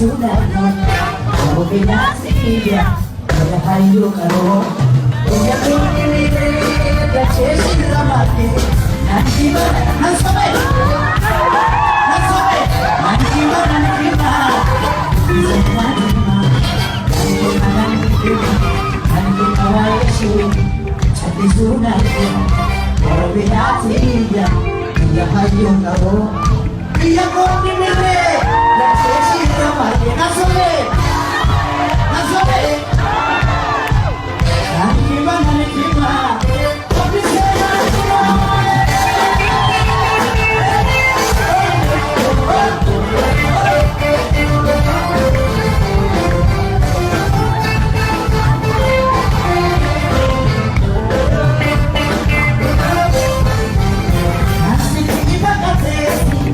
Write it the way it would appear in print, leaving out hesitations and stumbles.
sunano Ako pinasiya Kaya kayo karo Kaya pinili Nagsesin ramati Nanti ba Nansabay Nansabay Nanti ba Nanti ba Nanti ba Nanti ba Nanti kawai su Chati sunano Ako pinasiya Kaya kayo karo Kaya ko pinili Nagsesin ramati Nansabay Nansabay